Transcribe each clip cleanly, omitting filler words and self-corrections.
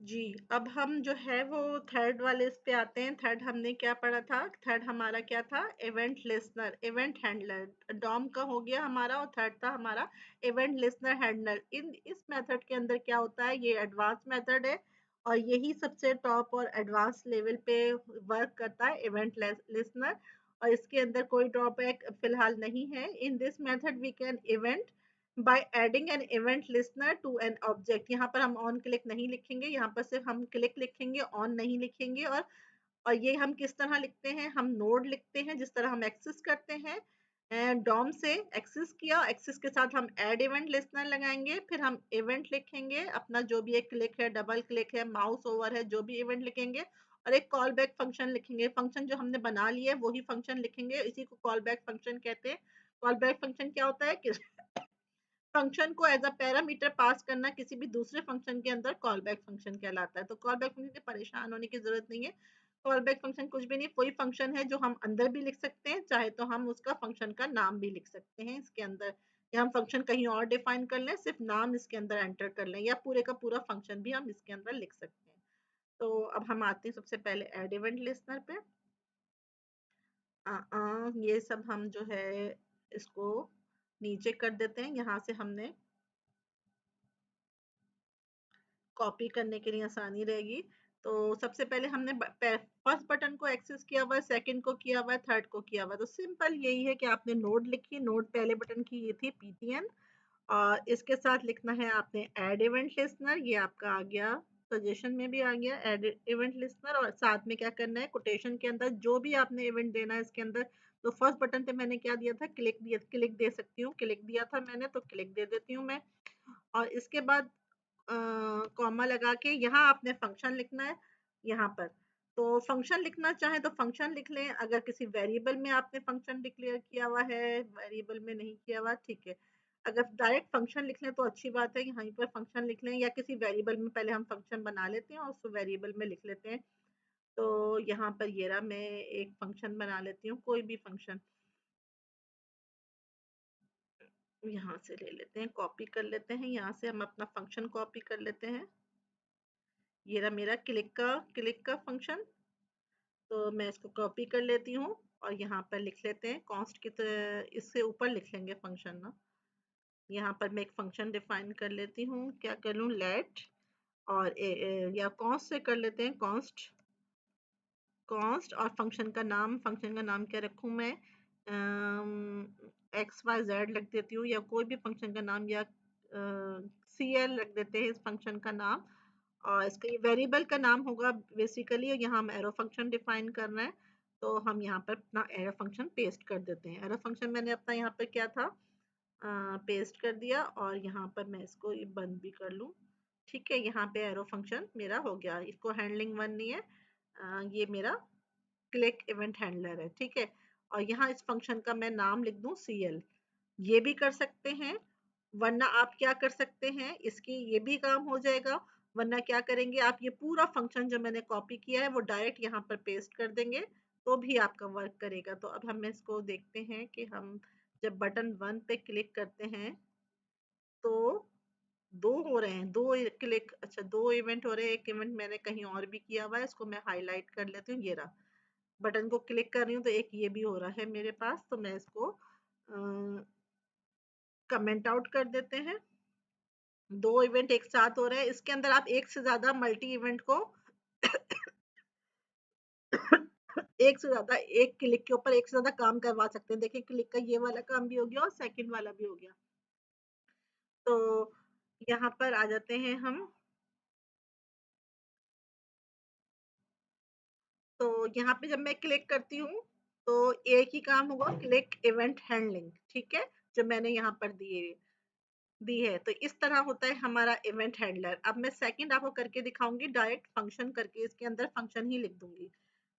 जी, अब हम जो है वो थर्ड वाले इस पे आते हैं। थर्ड हमने क्या पढ़ा था? थर्ड हमारा क्या था? Event listener, event handler. DOM का हो गया हमारा और थर्ड था हमारा इवेंट लिसनर हैंडलर। इस मेथड के अंदर क्या होता है? ये एडवांस मेथड है और यही सबसे टॉप और एडवांस लेवल पे वर्क करता है, इवेंट लिसनर। और इसके अंदर कोई ड्रॉबैक फिलहाल नहीं है। In this method we can event by adding an event listener to an object। यहाँ पर हम on click नहीं लिखेंगे, यहाँ पर सिर्फ हम click लिखेंगे, on नहीं लिखेंगे। और ये हम किस तरह लिखते हैं? हम नोड लिखते हैं जिस तरह हम एक्सेस करते हैं। डॉम से एक्सेस किया, एक्सेस के साथ हम एड इवेंट लिसनर लगाएंगे, फिर हम इवेंट लिखेंगे अपना जो भी एक क्लिक है, डबल क्लिक है, माउस ओवर है, जो भी इवेंट लिखेंगे और एक कॉल बैक फंक्शन लिखेंगे। फंक्शन जो हमने बना लिया है वही फंक्शन लिखेंगे, इसी को कॉल बैक फंक्शन कहते हैं। कॉल बैक फंक्शन क्या होता है कि फंक्शन को एज अ पैरामीटर पास करना किसी भी दूसरे फंक्शन के अंदर कॉल बैक फंक्शन कहलाता है। तो कॉल बैक फंक्शन से परेशान होने की जरूरत नहीं है। कॉल बैक फंक्शन कुछ भी नहीं, कोई फंक्शन है जो हम अंदर भी लिख सकते हैं, चाहे तो हम उसका फंक्शन का नाम भी लिख सकते हैं इसके अंदर, या हम फंक्शन कहीं और डिफाइन कर लें, सिर्फ नाम इसके अंदर एंटर कर लें, या पूरे का पूरा फंक्शन भी हम इसके अंदर लिख सकते हैं। तो अब हम आते हैं सबसे पहले एड इवेंट लिस्टनर पे। ये सब हम जो है इसको नीचे कर देते हैं, यहाँ से हमने कॉपी करने के लिए आसानी रहेगी। तो सबसे पहले हमने फर्स्ट बटन को एक्सेस किया हुआ है, सेकंड को किया हुआ है, थर्ड को किया हुआ है। तो सिंपल यही है कि आपने नोड लिखी, नोड पहले बटन की ये थी पीटीएन, और इसके साथ लिखना है आपने एड इवेंट लिस्टनर। ये आपका आ गया, सजेशन में भी आ गया एड इवेंट लिस्टनर। और साथ में क्या करना है, कोटेशन के अंदर जो भी आपने इवेंट देना है इसके अंदर। तो फर्स्ट बटन पे मैंने क्या दिया था? क्लिक दिया, क्लिक दे सकती हूँ, क्लिक दिया था मैंने, तो क्लिक दे देती हूँ मैं। और इसके बाद कॉमा लगा के यहाँ आपने फंक्शन लिखना है यहाँ पर। तो फंक्शन लिखना चाहे तो फंक्शन लिख लें, अगर किसी वेरिएबल में आपने फंक्शन डिक्लेयर किया हुआ है, वेरिएबल में नहीं किया हुआ, ठीक है। अगर डायरेक्ट फंक्शन लिख लें तो अच्छी बात है, यहाँ पर फंक्शन लिख लें, या किसी वेरिएबल में पहले हम फंक्शन बना लेते हैं और उसको वेरिएबल में लिख लेते हैं। तो यहाँ पर ये रहा, मैं एक फंक्शन बना लेती हूँ, कोई भी फंक्शन यहाँ से ले लेते हैं, कॉपी कर लेते हैं, यहाँ से हम अपना फंक्शन कॉपी कर लेते हैं। ये रहा मेरा क्लिक का फंक्शन। तो मैं इसको कॉपी कर लेती हूँ और यहाँ पर लिख लेते हैं कॉन्स्ट की तरह, इससे ऊपर लिख लेंगे फंक्शन ना। यहाँ पर मैं एक फंक्शन डिफाइन कर लेती हूँ, क्या कर लूँ, लेट, और या कॉन्स्ट से कर लेते हैं, कॉन्स्ट कॉन्स्ट। और फंक्शन का नाम क्या रखूँ मैं? एक्स वाई जेड रख देती हूँ, या कोई भी फंक्शन का नाम, या सी एल रख देते हैं इस फंक्शन का नाम। और इसका ये वेरिएबल का नाम होगा बेसिकली, यहाँ हम एरो फंक्शन डिफाइन कर रहे हैं। तो हम यहाँ पर अपना एरो फंक्शन पेस्ट कर देते हैं। एरो फंक्शन मैंने अपना यहाँ पर क्या था, पेस्ट कर दिया, और यहाँ पर मैं इसको ये बंद भी कर लूँ। ठीक है, यहाँ पे एरो फंक्शन मेरा हो गया, इसको हैंडलिंग वन नहीं है, ये मेरा क्लिक इवेंट हैंडलर है। ठीक है, और यहाँ इस फंक्शन का मैं नाम लिख दूँ CL। ये भी कर सकते हैं, वरना आप क्या कर सकते हैं, इसकी ये भी काम हो जाएगा। वरना क्या करेंगे आप, ये पूरा फंक्शन जो मैंने कॉपी किया है वो डायरेक्ट यहाँ पर पेस्ट कर देंगे, तो भी आपका वर्क करेगा। तो अब हम इसको देखते हैं कि हम जब बटन 1 पे क्लिक करते हैं तो दो हो रहे हैं, दो क्लिक, अच्छा दो इवेंट हो रहे हैं। एक इवेंट मैंने कहीं और भी किया हुआ है, इसको मैं हाईलाइट कर लेती हूँ। ये रहा, बटन को क्लिक कर रही हूँ तो एक ये भी हो रहा है मेरे पास। तो मैं इसको कमेंट आउट कर देते हैं। दो इवेंट एक साथ हो रहे हैं, इसके अंदर आप एक से ज्यादा मल्टी इवेंट को एक से ज्यादा, एक क्लिक के ऊपर एक से ज्यादा काम करवा सकते हैं। देखिए, क्लिक का ये वाला काम भी हो गया और सेकंड वाला भी हो गया। तो यहाँ पर आ जाते हैं हम। तो यहाँ पे जब मैं क्लिक करती हूँ तो एक ही काम होगा, क्लिक इवेंट हैंडलिंग। ठीक है, जो मैंने यहाँ पर दी है। तो इस तरह होता है हमारा इवेंट हैंडलर। अब मैं सेकंड आपको करके दिखाऊंगी, डायरेक्ट फंक्शन करके इसके अंदर फंक्शन ही लिख दूंगी।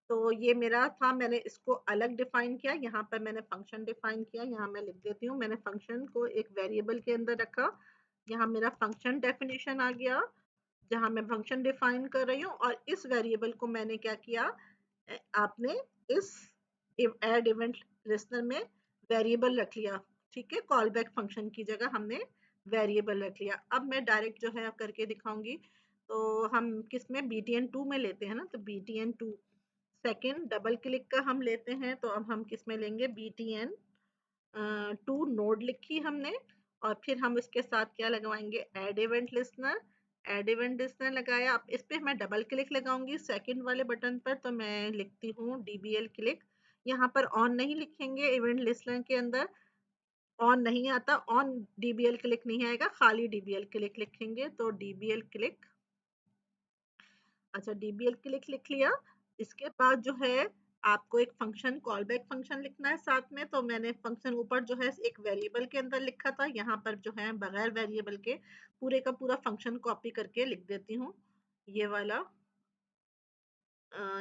तो ये मेरा था, मैंने इसको अलग डिफाइन किया, यहाँ पर मैंने फंक्शन डिफाइन किया। यहाँ मैं लिख देती हूँ, मैंने फंक्शन को एक वेरिएबल के अंदर रखा। यहाँ मेरा फंक्शन डेफिनेशन आ गया, जहाँ मैं फंक्शन डिफाइन कर रही हूँ, और इस वेरिएबल को मैंने क्या किया, आपने इस एड इवेंट लिस्टनर में वेरिएबल रख लिया। ठीक है, कॉल बैक फंक्शन की जगह हमने वेरिएबल रख लिया। अब मैं डायरेक्ट जो है करके दिखाऊंगी। तो हम किस में BTN2 में लेते हैं ना, तो BTN2 सेकेंड डबल क्लिक का हम लेते हैं, तो अब हम किस में लेंगे, BTN2 नोड लिखी हमने, और फिर हम इसके साथ क्या लगवाएंगे, add event listener. Add event listener लगाया, अब इस पे मैं डबल क्लिक लगाऊंगी सेकंड वाले बटन पर, तो मैं लिखती हूँ DBL क्लिक। यहाँ पर ऑन नहीं लिखेंगे, इवेंट लिस्नर के अंदर ऑन नहीं आता, ऑन DBL क्लिक नहीं आएगा, खाली DBL क्लिक लिखेंगे, तो DBL क्लिक। अच्छा, DBL क्लिक लिख लिया। इसके बाद जो है आपको एक फंक्शन कॉल बैक फंक्शन लिखना है साथ में, तो मैंने फंक्शन ऊपर जो है एक वेरिएबल के अंदर लिखा था, यहाँ पर जो है बगैर वेरिएबल के पूरे का पूरा फंक्शन कॉपी करके लिख देती हूँ। ये वाला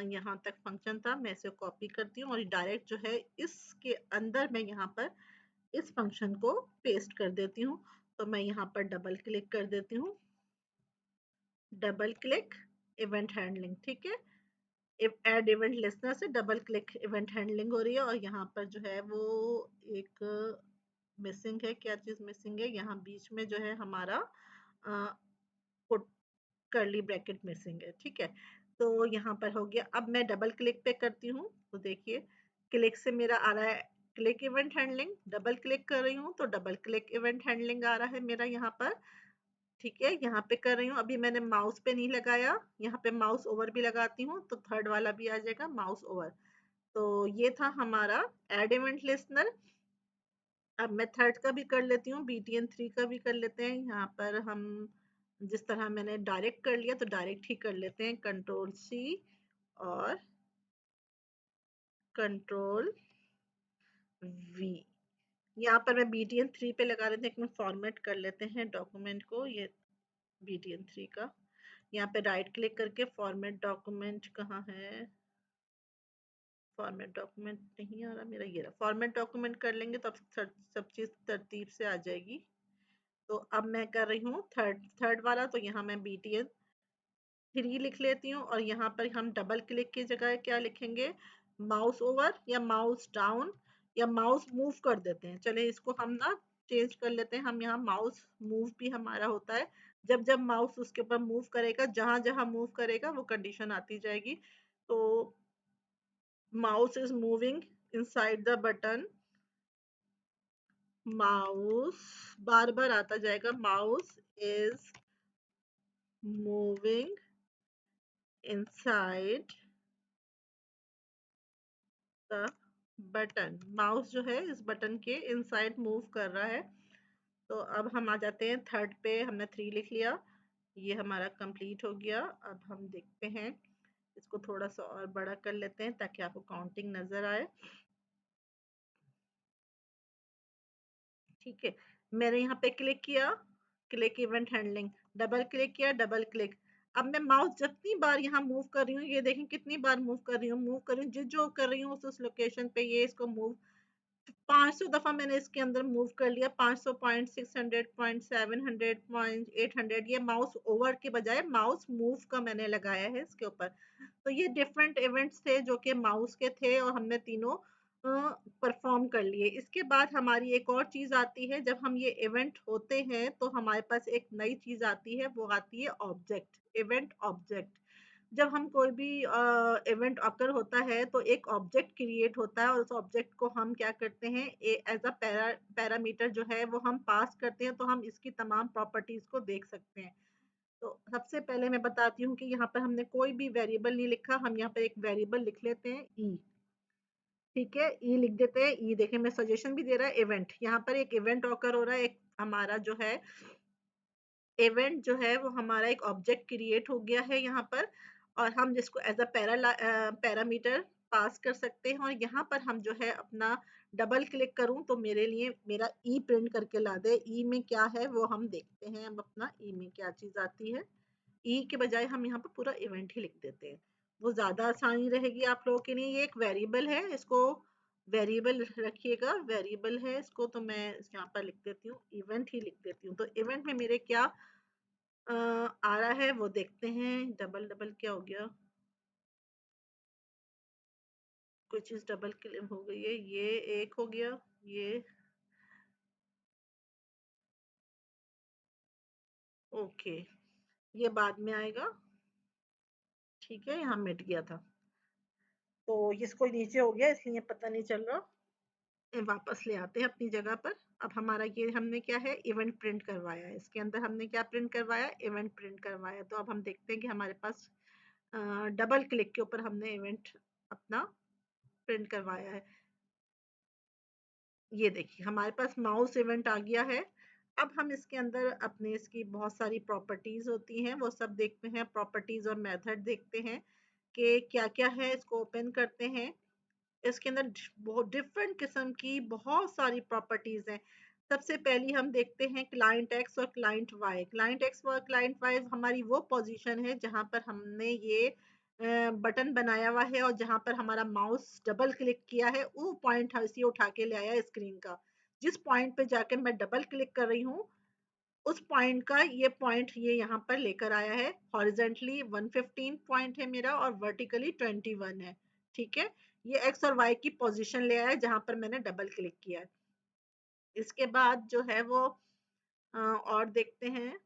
यहाँ तक फंक्शन था, मैं इसे कॉपी करती हूँ और डायरेक्ट जो है इसके अंदर मैं यहाँ पर इस फंक्शन को पेस्ट कर देती हूँ। तो मैं यहाँ पर डबल क्लिक कर देती हूँ, डबल क्लिक इवेंट हैंडलिंग, ठीक है। एड इवेंट लिस्नर से डबल क्लिक इवेंट हैंडलिंग हो रही है, और यहाँ पर जो है वो एक मिसिंग है। क्या चीज मिसिंग है, यहाँ बीच में जो है हमारा कर्ली ब्रैकेट मिसिंग है, ठीक है। तो यहाँ पर हो गया। अब मैं डबल क्लिक पे करती हूँ, तो देखिए क्लिक से मेरा आ रहा है click event handling, double click कर रही हूँ तो डबल क्लिक इवेंट हैंडलिंग आ रहा है मेरा यहाँ पर, ठीक है। यहाँ पे कर रही हूँ, अभी मैंने माउस पे नहीं लगाया, यहाँ पे माउस ओवर भी लगाती हूँ तो थर्ड वाला भी आ जाएगा माउस ओवर। तो ये था हमारा एड इवेंट लिस्नर। अब मैं थर्ड का भी कर लेती हूँ, BTN3 का भी कर लेते हैं। यहाँ पर हम जिस तरह मैंने डायरेक्ट कर लिया तो डायरेक्ट ही कर लेते हैं, Ctrl+C और Ctrl+V। यहाँ पर मैं BTN3 पे लगा लेते हैं, एक मिनट फॉर्मेट कर लेते हैं डॉक्यूमेंट को, ये BTN3 का। यहाँ पे राइट क्लिक करके फॉर्मेट डॉक्यूमेंट, कहाँ है फॉर्मेट डॉक्यूमेंट, नहीं आ रहा मेरा, ये रहा फॉर्मेट डॉक्यूमेंट। कर लेंगे तो अब सब चीज तरतीब से आ जाएगी। तो अब मैं कर रही हूँ थर्ड वाला, तो यहाँ मैं BTN3 लिख लेती हूँ, और यहाँ पर हम डबल क्लिक की जगह क्या लिखेंगे, माउस ओवर या माउस डाउन या माउस मूव कर देते हैं। चले इसको हम ना चेंज कर लेते हैं, हम यहाँ माउस मूव भी हमारा होता है, जब जब माउस उसके ऊपर मूव करेगा, जहां जहां मूव करेगा वो कंडीशन आती जाएगी। तो mouse is moving inside the button, mouse बार बार आता जाएगा, mouse is moving inside the button. Mouse जो है इस बटन के इनसाइड मूव कर रहा है। तो अब हम आ जाते हैं थर्ड पे, हमने 3 लिख लिया, ये हमारा कंप्लीट हो गया। अब हम देखते हैं, इसको थोड़ा सा और बड़ा कर लेते हैं ताकि आपको काउंटिंग नजर आए, ठीक है। मैंने यहाँ पे क्लिक किया, click event handling, double click किया, डबल क्लिक। अब मैं माउस जितनी बार यहाँ मूव कर रही हूँ, ये देखें कितनी बार मूव कर रही हूँ, मूव कर रही हूँ, जो कर रही हूँ उस लोकेशन पे ये इसको मूव 500 दफा मैंने इसके अंदर मूव कर लिया, 500 पॉइंट, 600 पॉइंट, 700 पॉइंट, 800। ये माउस ओवर के बजाय माउस मूव का मैंने लगाया है इसके ऊपर। तो ये डिफरेंट इवेंट्स थे जो कि माउस के थे, और हमने तीनों परफॉर्म कर लिए। इसके बाद हमारी एक और चीज आती है, जब हम ये इवेंट होते हैं तो हमारे पास एक नई चीज आती है, वो आती है ऑब्जेक्ट, इवेंट ऑब्जेक्ट। जब हम कोई भी इवेंट अकर होता है तो एक ऑब्जेक्ट क्रिएट होता है, और उस ऑब्जेक्ट को हम क्या करते हैं, एज अ पैरामीटर जो है वो हम पास करते हैं, तो हम इसकी तमाम प्रॉपर्टीज को देख सकते हैं। तो सबसे पहले मैं बताती हूँ कि यहाँ पर हमने कोई भी वेरिएबल नहीं लिखा, हम यहाँ पर एक वेरिएबल लिख लेते हैं ई, ठीक है। ई लिख देते हैं, ई देखें मैं सजेशन भी दे रहा है इवेंट, यहाँ पर एक इवेंट ऑकर हो रहा है, एक हमारा जो है इवेंट जो है वो हमारा एक ऑब्जेक्ट क्रिएट हो गया है यहाँ पर, और हम जिसको एज अ पैरामीटर पास कर सकते हैं। और यहाँ पर हम जो है अपना डबल क्लिक करूं तो मेरे लिए मेरा ई प्रिंट करके ला दे। ई में क्या है वो हम देखते हैं, अब अपना ई में क्या चीज आती है। ई के बजाय हम यहाँ पर पूरा इवेंट ही लिख देते हैं, वो ज्यादा आसानी रहेगी आप लोगों के लिए। ये एक वेरिएबल है, इसको वेरिएबल रखिएगा, वेरिएबल है इसको, तो मैं यहाँ पर लिख देती हूँ इवेंट ही लिख देती हूँ। तो इवेंट में मेरे क्या आ रहा है वो देखते हैं। डबल डबल क्या हो गया, कोई चीज डबल क्लिक हो गई है, ये एक हो गया, ये ओके, ये बाद में आएगा। ठीक है, यहाँ मिट गया था, तो इसको नीचे हो गया इसलिए पता नहीं चल रहा। वापस ले आते हैं अपनी जगह पर। अब हमारा ये हमने क्या है, इवेंट प्रिंट करवाया है। इसके अंदर हमने क्या प्रिंट करवाया, इवेंट प्रिंट करवाया। तो अब हम देखते हैं कि हमारे पास डबल क्लिक के ऊपर हमने इवेंट अपना प्रिंट करवाया है। ये देखिए हमारे पास माउस इवेंट आ गया है। अब हम इसके अंदर अपने इसकी बहुत सारी प्रॉपर्टीज होती हैं वो सब देखते हैं, प्रॉपर्टीज और मेथड देखते हैं कि क्या क्या है। इसको ओपन करते हैं। इसके अंदर बहुत डिफरेंट किस्म की बहुत सारी प्रॉपर्टीज हैं। सबसे पहली हम देखते हैं क्लाइंट एक्स और क्लाइंट वाई। क्लाइंट एक्स और क्लाइंट वाई हमारी वो पोजीशन है जहां पर हमने ये बटन बनाया हुआ है और जहां पर हमारा माउस डबल क्लिक किया है वो पॉइंट इसी उठा के ले आया स्क्रीन का। जिस पॉइंट पे जाके मैं डबल क्लिक कर रही हूँ उस पॉइंट का ये पॉइंट ये यहाँ पर लेकर आया है। हॉरिजेंटली 115 पॉइंट है मेरा और वर्टिकली 21 है। ठीक है, ये एक्स और वाई की पोजीशन ले आया है जहां पर मैंने डबल क्लिक किया है। इसके बाद जो है वो और देखते हैं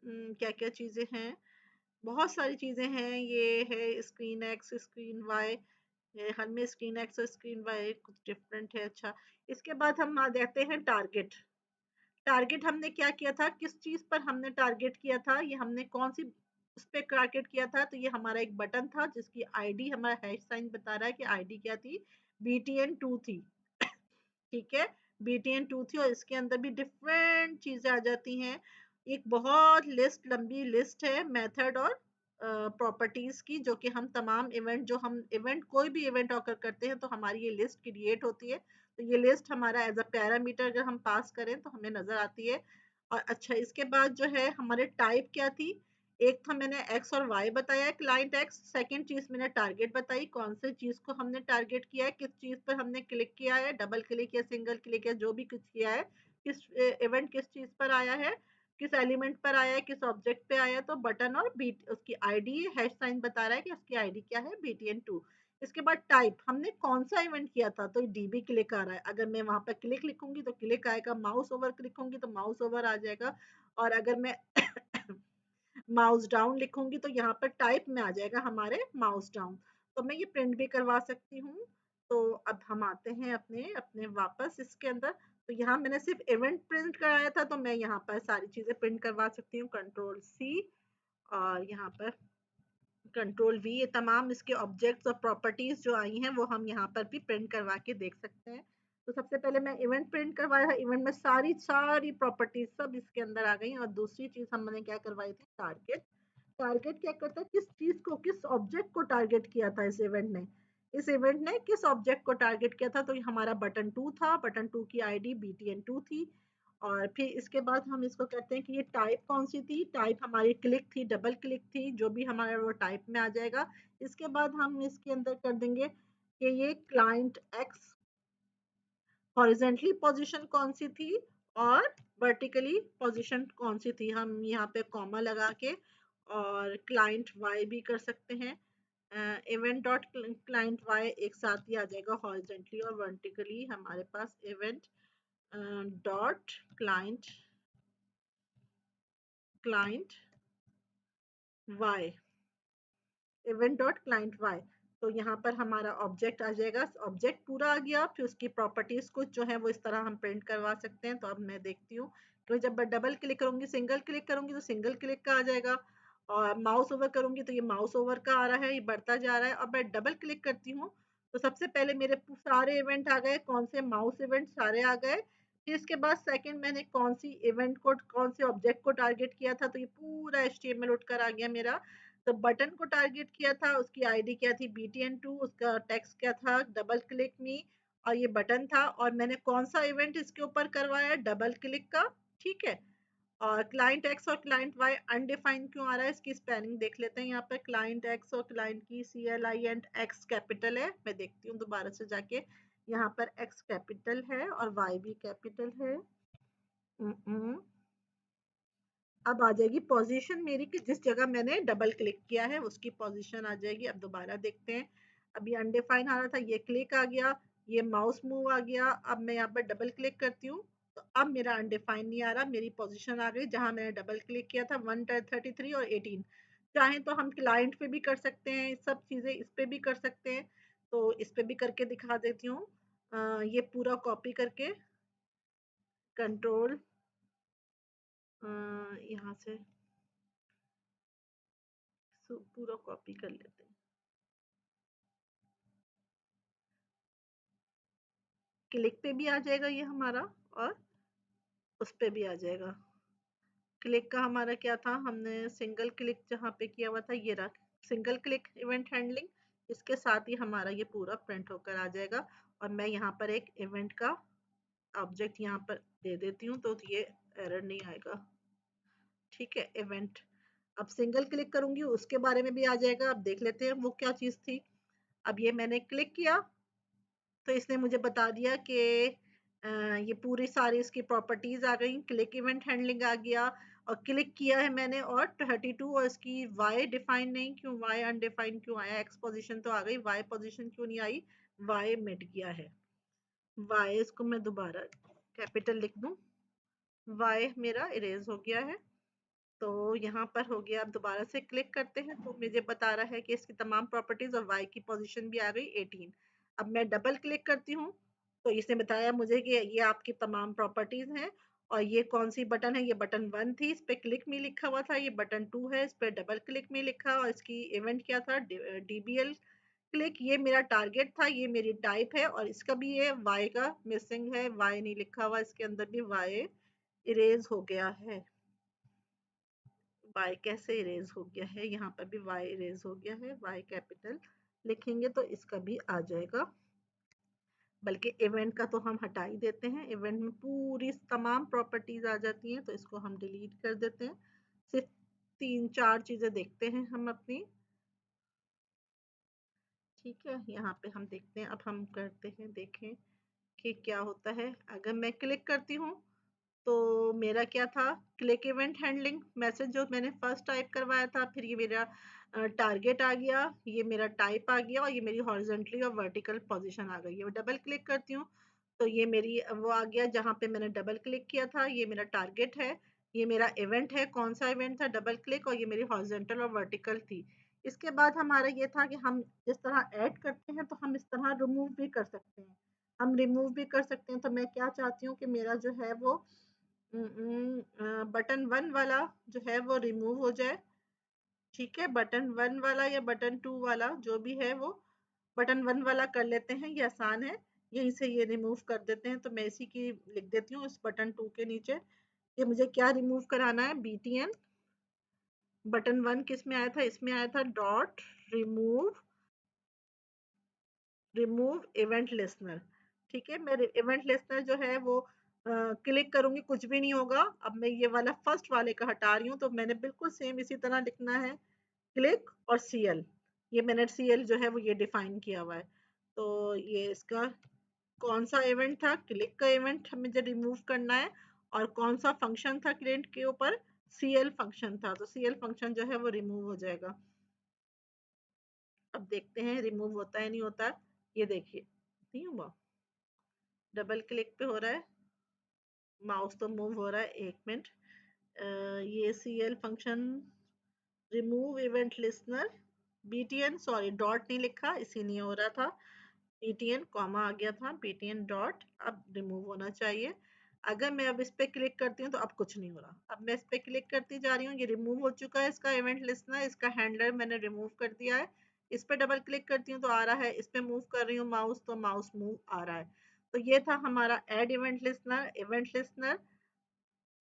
क्या क्या चीजें हैं। बहुत सारी चीजें हैं। ये है स्क्रीन एक्स स्क्रीन वाई, हर में स्क्रीन एक्स और स्क्रीन वाई कुछ डिफरेंट है। अच्छा, इसके बाद हम आ जाते हैं टारगेट। टारगेट हमने क्या किया था, किस चीज पर हमने टारगेट किया था, ये हमने कौन सी उस पे टारगेट किया था। तो ये हमारा एक बटन था जिसकी आईडी हमारा हैश साइन बता रहा है कि आईडी क्या थी, BTN2 थी। ठीक है, BTN2 थी और इसके अंदर भी डिफरेंट चीजें आ जाती हैं। एक बहुत लिस्ट लंबी लिस्ट है मेथड और प्रॉपर्टीज की, जो कि हम तमाम इवेंट जो हम इवेंट कोई भी इवेंट ऑकर करते हैं तो हमारी ये लिस्ट क्रिएट होती है। तो ये लिस्ट हमारा एज अ पैरामीटर अगर हम पास करें तो हमें नजर आती है। और अच्छा, इसके बाद जो है हमारे टाइप क्या थी, एक था मैंने एक्स और वाई बताया क्लाइंट एक्स। सेकंड चीज मैंने टारगेट बताई, कौन से चीज को हमने टारगेट किया है, किस चीज पर हमने क्लिक किया है, डबल क्लिक या सिंगल क्लिक या जो भी कुछ किया है, किस इवेंट किस चीज पर आया है, किस एलिमेंट पर आया है, किस ऑब्जेक्ट पे आया है। तो बटन और बीट उसकी आईडी हैश साइन बता रहा है कि उसकी आईडी क्या है, BTN2। इसके बाद टाइप हमने कौन सा इवेंट किया था, तो DB क्लिक आ रहा है। अगर मैं वहां पर क्लिक लिखूंगी तो क्लिक आएगा, माउस ओवर क्लिक होंगी तो माउस ओवर आ जाएगा। और अगर मैं माउस डाउन लिखूंगी तो यहाँ पर टाइप में आ जाएगा हमारे माउस डाउन। तो मैं ये प्रिंट भी करवा सकती हूँ। तो अब हम आते हैं अपने अपने वापस इसके अंदर। तो यहाँ मैंने सिर्फ इवेंट प्रिंट कराया था तो मैं यहाँ पर सारी चीजें प्रिंट करवा सकती हूँ, Ctrl+C। और यहाँ पर Ctrl+V। ये तमाम इसके ऑब्जेक्ट्स और प्रॉपर्टीज जो आई हैं वो हम यहाँ पर भी प्रिंट करवा के देख सकते हैं। तो सबसे पहले मैं इवेंट प्रिंट करवाया था, इवेंट में सारी सारी प्रॉपर्टीज सब इसके अंदर आ गई। और दूसरी चीज हमने क्या करवाई थी, टारगेट। टारगेट क्या करता है, किस चीज को किस ऑब्जेक्ट को टारगेट किया था इस इवेंट ने, इस इवेंट ने किस ऑब्जेक्ट को टारगेट किया था। तो ये हमारा बटन 2 था, बटन 2 की आईडी BTN2 थी। और फिर इसके बाद हम इसको कहते हैं कि ये टाइप कौन सी थी, टाइप हमारी क्लिक थी, डबल क्लिक थी, जो भी हमारा वो टाइप में आ जाएगा। इसके बाद हम इसके अंदर कर देंगे कि ये क्लाइंट एक्स हॉरिजेंटली पोजीशन कौन सी थी और वर्टिकली पोजीशन कौन सी थी। हम यहाँ पे कॉमा लगा के और क्लाइंट वाई भी कर सकते हैं। इवेंट डॉट क्लाइंट वाई एक साथ ही आ जाएगा, हॉरिजेंटली और वर्टिकली हमारे पास event dot client client Y, event dot client Y. तो यहाँ पर हमारा ऑब्जेक्ट आ जाएगा, ऑब्जेक्ट पूरा आ गया। फिर उसकी प्रॉपर्टीज कुछ जो है वो इस तरह हम प्रिंट करवा सकते हैं। तो अब मैं देखती हूँ कि जब मैं डबल क्लिक करूंगी, सिंगल क्लिक करूंगी तो सिंगल क्लिक का आ जाएगा। और माउस ओवर करूंगी तो ये माउस ओवर का आ रहा है, ये बढ़ता जा रहा है। और मैं डबल क्लिक करती हूँ तो सबसे पहले मेरे सारे इवेंट आ गए, कौन से माउस इवेंट सारे आ गए। फिर इसके बाद सेकंड मैंने कौन सी इवेंट को कौन से ऑब्जेक्ट को टारगेट किया था, तो ये पूरा HTML उठकर आ गया मेरा। तो बटन को टारगेट किया था, उसकी आईडी क्या थी, BTN2, उसका टेक्स्ट क्या था, डबल क्लिक मी। और ये बटन था और मैंने कौन सा इवेंट इसके ऊपर करवाया, डबल क्लिक का। ठीक है। और क्लाइंट एक्स और क्लाइंट वाई अनडिफाइंड क्यों आ रहा है, इसकी स्पेलिंग देख लेते हैं। यहाँ पर क्लाइंट एक्स और क्लाइंट की CLINT X कैपिटल है। मैं देखती हूँ दोबारा से जाके, यहाँ पर X कैपिटल है और Y भी कैपिटल है। अब आ जाएगी पोजीशन मेरी कि जिस जगह मैंने डबल क्लिक किया है उसकी पोजीशन आ जाएगी। अब दोबारा देखते हैं। अभी अनडिफाइन आ रहा था, ये क्लिक आ गया, ये माउस मूव आ गया। अब मैं यहाँ पर डबल क्लिक करती हूँ तो अब मेरा अनडिफाइंड नहीं आ रहा, मेरी पोजीशन आ गई जहां मैंने डबल क्लिक किया था 133 और 18। चाहे तो हम क्लाइंट पे भी कर सकते हैं, सब चीजें इस पे भी कर सकते हैं। तो इस पे भी करके दिखा देती हूँ। ये पूरा कॉपी करके कंट्रोल यहाँ से पूरा कॉपी कर लेते हैं। क्लिक पे भी आ जाएगा ये हमारा, और उस पे भी आ जाएगा। क्लिक का हमारा क्या था, हमने सिंगल क्लिक जहाँ पे किया हुआ था, ये रहा सिंगल क्लिक इवेंट हैंडलिंग। इसके साथ ही हमारा ये पूरा प्रिंट होकर आ जाएगा। और मैं यहाँ पर एक इवेंट का ऑब्जेक्ट यहाँ पर दे देती हूँ, तो ये एरर नहीं आएगा। ठीक है, इवेंट अब सिंगल क्लिक करूंगी उसके बारे में भी आ जाएगा। अब देख लेते हैं वो क्या चीज थी। अब ये मैंने क्लिक किया तो इसने मुझे बता दिया कि ये पूरी सारी इसकी प्रॉपर्टीज आ गई, क्लिक इवेंट हैंडलिंग आ गया। और क्लिक किया है मैंने और 32, और इसकी वाई डिफाइन नहीं, क्यों वाई अनडिफाइंड क्यों आया, एक्स पोजीशन तो आ गई, वाई पोजीशन क्यों नहीं आई, वाई मिट गया है। वाई इसको मैं दोबारा कैपिटल लिख दूं, वाई मेरा इरेज हो गया है। तो यहाँ पर हो गया। अब दोबारा से क्लिक करते हैं तो मुझे बता रहा है कि इसकी तमाम प्रॉपर्टीज और y की पोजीशन भी आ गई 18। अब मैं डबल क्लिक करती हूँ तो इसने बताया मुझे कि ये आपकी तमाम प्रॉपर्टीज हैं। और ये कौन सी बटन है, ये बटन 1 थी, इस पे क्लिक में लिखा हुआ था। ये बटन 2 है, इस पे डबल क्लिक में लिखा, और इसकी इवेंट क्या था, डीबीएल क्लिक। ये मेरा टारगेट था, ये मेरी टाइप है, और इसका भी ये y का मिसिंग है, y नहीं लिखा हुआ, इसके अंदर भी y इरेज हो गया है। y कैसे इरेज हो गया है, यहाँ पर भी y इरेज हो गया है, y कैपिटल लिखेंगे तो इसका भी आ जाएगा। बल्कि इवेंट का तो हम हटा ही देते हैं, इवेंट में पूरी तमाम प्रॉपर्टीज आ जाती हैं, तो इसको हम डिलीट कर देते हैं। सिर्फ 3-4 चीजें देखते हैं हम अपनी। ठीक है, यहाँ पे हम देखते हैं, अब हम करते हैं, देखें कि क्या होता है। अगर मैं क्लिक करती हूँ तो मेरा क्या था, क्लिक इवेंट हैंडलिंग मैसेज जो मैंने फर्स्ट टाइप करवाया था, फिर ये मेरा टारगेट आ गया, ये मेरा टाइप आ गया, और ये मेरी हॉरिजॉन्टली और वर्टिकल पोजीशन आ गई है। डबल क्लिक करती हूँ तो ये मेरी वो आ गया जहाँ पे मैंने डबल क्लिक किया था, ये मेरा टारगेट है, ये मेरा इवेंट है, कौन सा इवेंट था, डबल क्लिक, और ये मेरी हॉरिजॉन्टल और वर्टिकल थी। इसके बाद हमारा ये था कि हम जिस तरह ऐड करते हैं तो हम इस तरह रिमूव भी कर सकते हैं। हम रिमूव भी कर सकते हैं, तो मैं क्या चाहती हूँ कि मेरा जो है वो बटन 1 वाला जो है वो रिमूव हो जाए। ठीक है, बटन 1 वाला या बटन 2 वाला जो भी है, वो बटन 1 वाला कर लेते हैं, ये आसान है। यहीं से ये रिमूव कर देते हैं, तो मैं इसी की लिख देती हूँ इस बटन 2 के नीचे। ये मुझे क्या रिमूव कराना है, बीटीएन। बटन 1 किस में आया था, इसमें आया था, dot remove, remove event listener. ठीक है, मैं इवेंट लिस्नर जो है वो क्लिक करूंगी, कुछ भी नहीं होगा। अब मैं ये वाला फर्स्ट वाले का हटा रही हूँ, तो मैंने बिल्कुल सेम इसी तरह लिखना है, क्लिक और सीएल। ये मैंने सीएल जो है वो ये डिफाइन किया हुआ है। तो ये इसका कौन सा इवेंट था, क्लिक का इवेंट मुझे रिमूव करना है। और कौन सा फंक्शन था क्लिक के ऊपर, सीएल फंक्शन था, तो सीएल फंक्शन जो है वो रिमूव हो जाएगा। अब देखते हैं रिमूव होता है नहीं होता। ये देखिए नहीं हुआ, डबल क्लिक पे हो रहा है, माउस तो मूव हो रहा है। एक मिनट, ये CL function remove event listener BTN, sorry dot नहीं लिखा इसी नहीं हो रहा था, बीटीएन कॉमा आ गया था, बीटीएन डॉट अब रिमूव होना चाहिए। अगर मैं अब इस पे क्लिक करती हूँ तो अब कुछ नहीं हो रहा। अब मैं इस पे क्लिक करती जा रही हूँ, ये रिमूव हो चुका है, इसका इवेंट लिस्नर, इसका हैंडलर मैंने रिमूव कर दिया है। इस पे डबल क्लिक करती हूँ तो आ रहा है, इस पे मूव कर रही हूँ माउस तो माउस मूव आ रहा है। तो ये था हमारा add event listener, event listener.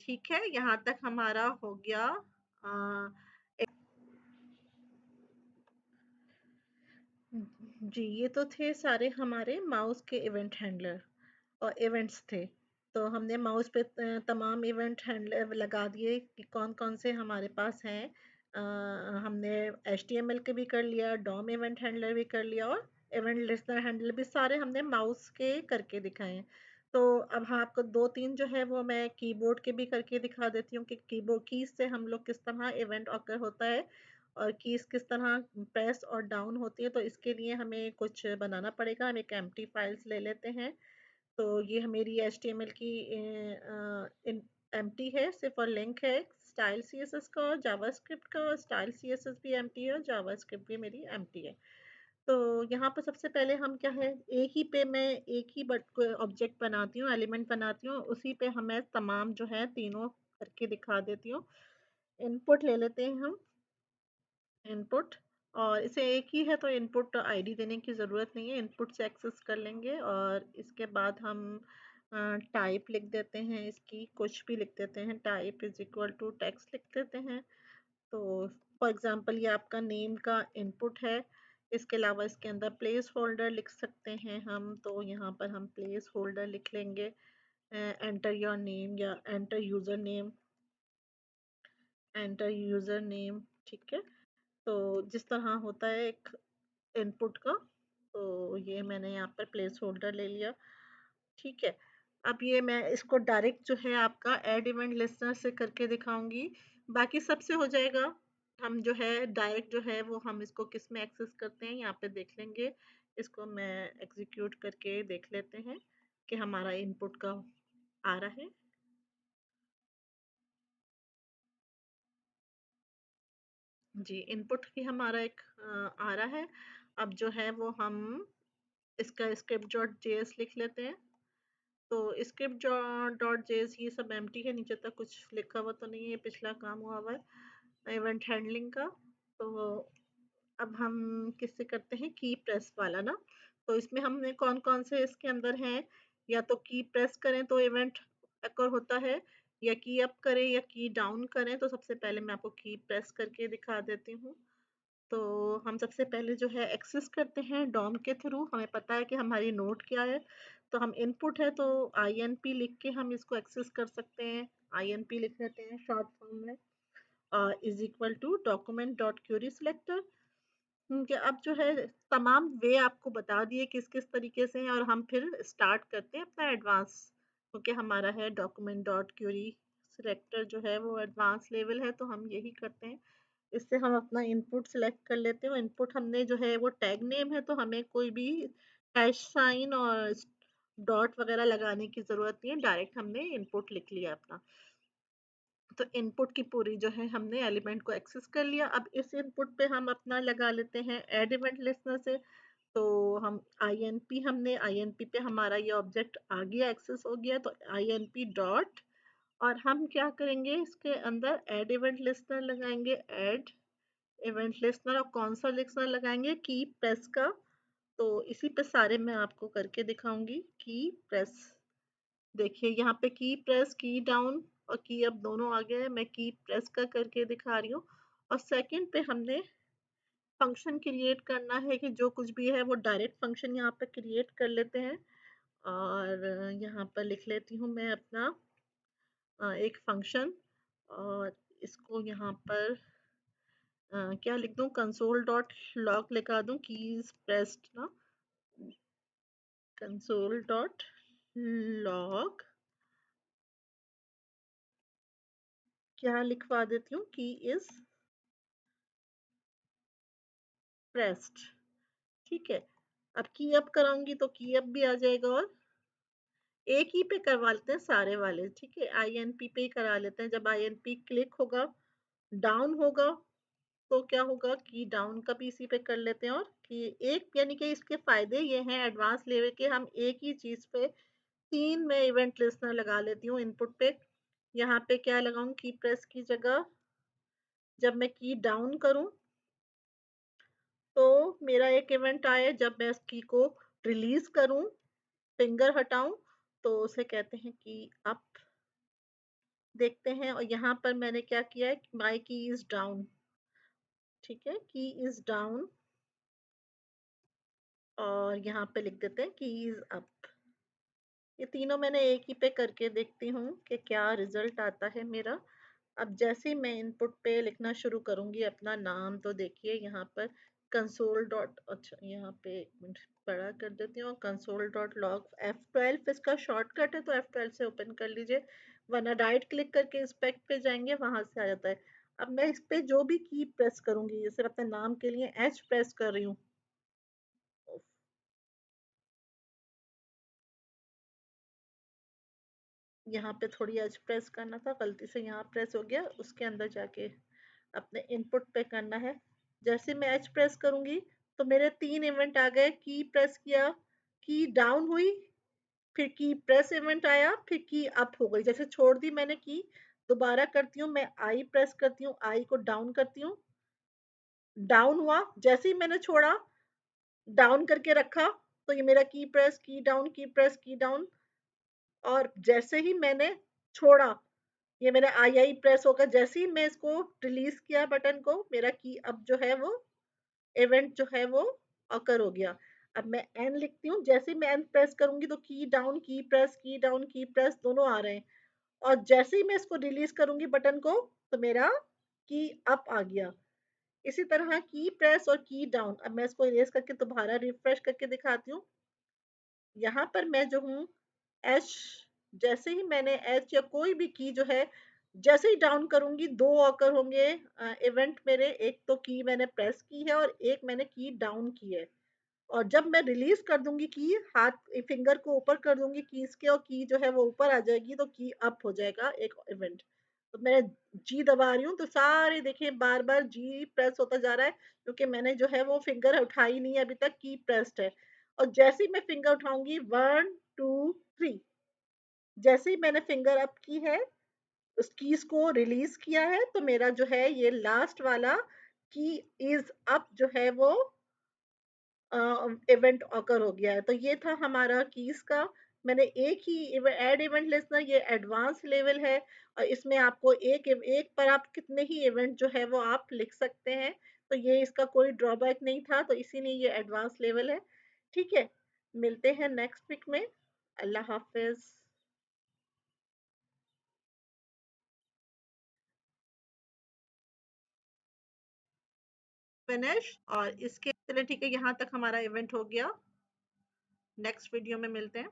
ठीक है, यहाँ तक हमारा हो गया। जी, ये तो थे सारे हमारे माउस के इवेंट हैंडलर और इवेंट्स थे। तो हमने माउस पे तमाम इवेंट हैंडलर लगा दिए कि कौन कौन से हमारे पास हैं। हमने HTML के भी कर लिया, डॉम इवेंट हैंडलर भी कर लिया, और इवेंट लिस्नर हैंडलर भी सारे हमने माउस के करके दिखाए हैं। तो अब हाँ, आपको 2-3 जो है वो मैं कीबोर्ड के भी करके दिखा देती हूँ कि कीबोर्ड कीज से हम लोग किस तरह इवेंट ऑकर होता है, और कीज किस तरह प्रेस और डाउन होती है। तो इसके लिए हमें कुछ बनाना पड़ेगा। हम एक एम्प्टी फाइल्स ले लेते हैं। तो ये मेरी HTML की एम्प्टी है, सिर्फ और लिंक है स्टाइल CSS का और जावास्क्रिप्ट का। और स्टाइल CSS भी एम्प्टी है और जावास्क्रिप्ट भी मेरी एम्प्टी है। तो यहाँ पर सबसे पहले हम क्या है, एक ही पे मैं एक ही बट ऑब्जेक्ट बनाती हूँ, एलिमेंट बनाती हूँ, उसी पे हमें तमाम जो है तीनों करके दिखा देती हूँ। इनपुट ले लेते हैं हम, इनपुट, और इसे एक ही है तो इनपुट आईडी देने की ज़रूरत नहीं है, इनपुट से एक्सेस कर लेंगे। और इसके बाद हम टाइप लिख देते हैं, इसकी कुछ भी लिख देते हैं, type is equal to text लिख देते हैं। तो फॉर एग्जांपल ये आपका नेम का इनपुट है। इसके अलावा इसके अंदर प्लेस होल्डर लिख सकते हैं हम, तो यहाँ पर हम प्लेस होल्डर लिख लेंगे। एंटर योर नेम या enter user name, enter user name, ठीक है। तो जिस तरह होता है एक इनपुट का, तो ये मैंने यहाँ पर प्लेस होल्डर ले लिया, ठीक है। अब ये मैं इसको डायरेक्ट जो है आपका ऐड इवेंट लिस्टनर से करके दिखाऊंगी, बाकी सबसे हो जाएगा। हम जो है डायरेक्ट जो है वो हम इसको किस में एक्सेस करते हैं यहाँ पे देख लेंगे। इसको मैं एग्जीक्यूट करके देख लेते हैं कि हमारा इनपुट का आ रहा है। जी, इनपुट की हमारा एक आ रहा है। अब जो है वो हम इसका स्क्रिप्ट डॉट जेएस लिख लेते हैं। तो स्क्रिप्ट डॉट जेएस ये सब एम्प्टी है, नीचे तक कुछ लिखा हुआ तो नहीं है, पिछला काम हुआ हुआ है इवेंट हैंडलिंग का। तो अब हम किससे करते हैं, की प्रेस वाला ना। तो इसमें हमने कौन कौन से इसके अंदर हैं, या तो की प्रेस करें तो इवेंट अकर होता है, या की अप करें या की डाउन करें। तो सबसे पहले मैं आपको की प्रेस करके दिखा देती हूँ। तो हम सबसे पहले जो है एक्सेस करते हैं डॉम के थ्रू, हमें पता है कि हमारी नोट क्या है। तो हम इनपुट है तो INP लिख के हम इसको एक्सेस कर सकते हैं। INP लिख लेते हैं शॉर्ट फॉर्म में, is equal to document dot query selector. अब जो है तमाम वे आपको बता दिए किस किस तरीके से हैं, और हम फिर स्टार्ट करते हैं अपना एडवांस, क्योंकि हमारा है डॉक्यूमेंट डॉट क्यूरी सिलेक्टर जो है वो एडवांस लेवल है, तो हम यही करते हैं। इससे हम अपना इनपुट सिलेक्ट कर लेते हैं। इनपुट हमने जो है वो टैग नेम है, तो हमें कोई भी हैश साइन और डॉट वगैरह लगाने की ज़रूरत नहीं है, डायरेक्ट हमने इनपुट लिख लिया अपना। तो इनपुट की पूरी जो है हमने एलिमेंट को एक्सेस कर लिया। अब इस इनपुट पे हम अपना लगा लेते हैं ऐड इवेंट लिस्टनर से। तो हम INP, हमने INP पे हमारा ये ऑब्जेक्ट आ गया, एक्सेस हो गया, तो INP डॉट, और हम क्या करेंगे इसके अंदर ऐड इवेंट लिस्टनर लगाएंगे, ऐड इवेंट लिस्टनर, और कौन सा लिस्टनर लगाएंगे, की प्रेस का। तो इसी पे सारे मैं आपको करके दिखाऊंगी। की प्रेस, देखिए यहाँ पे की प्रेस, की डाउन और की अप दोनों आ गए हैं। मैं की प्रेस का करके दिखा रही हूँ। और सेकंड पे हमने फंक्शन क्रिएट करना है कि जो कुछ भी है वो डायरेक्ट फंक्शन यहाँ पे क्रिएट कर लेते हैं। और यहाँ पर लिख लेती हूँ मैं अपना एक फंक्शन, और इसको यहाँ पर क्या लिख दूँ, कंसोल डॉट लॉग लिखा दूँ, कीज प्रेस्ड ना, कंसोल डॉट लॉग, क्या लिखवा देती हूँ, की इज प्रेस्ड, ठीक है। अब की अप कराऊंगी तो की अप भी आ जाएगा, और एक ही पे करवा लेते हैं सारे वाले, ठीक है। INP पे ही करा लेते हैं। जब INP क्लिक होगा, डाउन होगा, तो क्या होगा, की डाउन का भी इसी पे कर लेते हैं। और कि एक, यानी कि इसके फायदे ये हैं एडवांस लेवल के, हम एक ही चीज पे तीन में इवेंट लिस्टनर लगा लेती हूँ इनपुट पे। यहाँ पे क्या लगाऊं, की प्रेस की जगह जब मैं की डाउन करूं तो मेरा एक इवेंट आए, जब मैं इस की को रिलीज करूं, फिंगर हटाऊं, तो उसे कहते हैं की अप, देखते हैं। और यहाँ पर मैंने क्या किया है, माई की इज डाउन, ठीक है, की इज डाउन, और यहाँ पे लिख देते हैं की इज अप। ये तीनों मैंने एक ही पे करके देखती हूँ कि क्या रिजल्ट आता है मेरा। अब जैसे ही मैं इनपुट पे लिखना शुरू करूंगी अपना नाम, तो देखिए यहाँ पर कंसोल डॉट, अच्छा यहाँ पे एक मिनट बड़ा कर देती हूँ, कंसोल डॉट लॉग F12 इसका शॉर्टकट है, तो F12 से ओपन कर लीजिए, वरना राइट क्लिक करके इंस्पेक्ट पे जाएंगे, वहां से आ जाता है। अब मैं इस पे जो भी की प्रेस करूंगी, जैसे अपने नाम के लिए H प्रेस कर रही हूँ, यहाँ पे थोड़ी एज प्रेस करना था, गलती से यहाँ प्रेस हो गया, उसके अंदर जाके अपने इनपुट पे करना है। जैसे मैं एच प्रेस करूंगी तो मेरे 3 इवेंट आ गए। की प्रेस किया, की डाउन हुई, फिर की प्रेस इवेंट आया, फिर की अप हो गई। जैसे छोड़ दी मैंने की, दोबारा करती हूँ मैं, आई प्रेस करती हूँ, आई को डाउन करती हूँ, डाउन हुआ। जैसे ही मैंने छोड़ा, डाउन करके रखा, तो ये मेरा की प्रेस, की डाउन, की प्रेस, की डाउन। और जैसे ही मैंने छोड़ा, ये मेरा आई आई प्रेस होगा। जैसे ही मैं इसको रिलीज किया बटन को, मेरा की अब जो है वो इवेंट जो है वो अकर हो गया। अब मैं एन लिखती हूँ, जैसे ही मैं एन प्रेस करूंगी तो की डाउन, की प्रेस, की डाउन, की प्रेस दोनों आ रहे हैं। और जैसे ही मैं इसको रिलीज करूंगी बटन को, तो मेरा की अप आ गया। इसी तरह की प्रेस और की डाउन। अब मैं इसको इरेज करके दोबारा रिफ्रेश करके दिखाती हूँ। यहाँ पर मैं जो हूँ एच, जैसे ही मैंने एच या कोई भी की जो है, जैसे ही डाउन करूंगी, दो ऑकर होंगे इवेंट मेरे। एक तो की मैंने प्रेस की है और एक मैंने की डाउन की है। और जब मैं रिलीज कर दूंगी की, हाथ फिंगर को ऊपर कर दूंगी कीज के, और की जो है वो ऊपर आ जाएगी, तो की अप हो जाएगा एक इवेंट। तो मैं जी दबा रही हूँ तो सारे देखिए बार बार जी प्रेस होता जा रहा है, क्योंकि मैंने जो है वो फिंगर उठाई नहीं है अभी तक, की प्रेस्ड है। और जैसे ही मैं फिंगर उठाऊंगी, 1 2 3, जैसे ही मैंने फिंगर अप की है, उस कीज को रिलीज किया है, तो मेरा जो है ये लास्ट वाला की इज अप जो है वो इवेंट ऑकर हो गया है। तो ये था हमारा कीज का। मैंने एक ही ऐड इवेंट लिस्टनर, ये एडवांस लेवल है, और इसमें आपको एक पर आप कितने ही इवेंट जो है वो आप लिख सकते हैं। तो ये इसका कोई ड्रॉबैक नहीं था, तो इसीलिए ये एडवांस लेवल है। ठीक है, मिलते हैं नेक्स्ट वीक में। अल्लाह हाफिज। फिनिश। और इसके चलिए ठीक है, यहाँ तक हमारा इवेंट हो गया। नेक्स्ट वीडियो में मिलते हैं।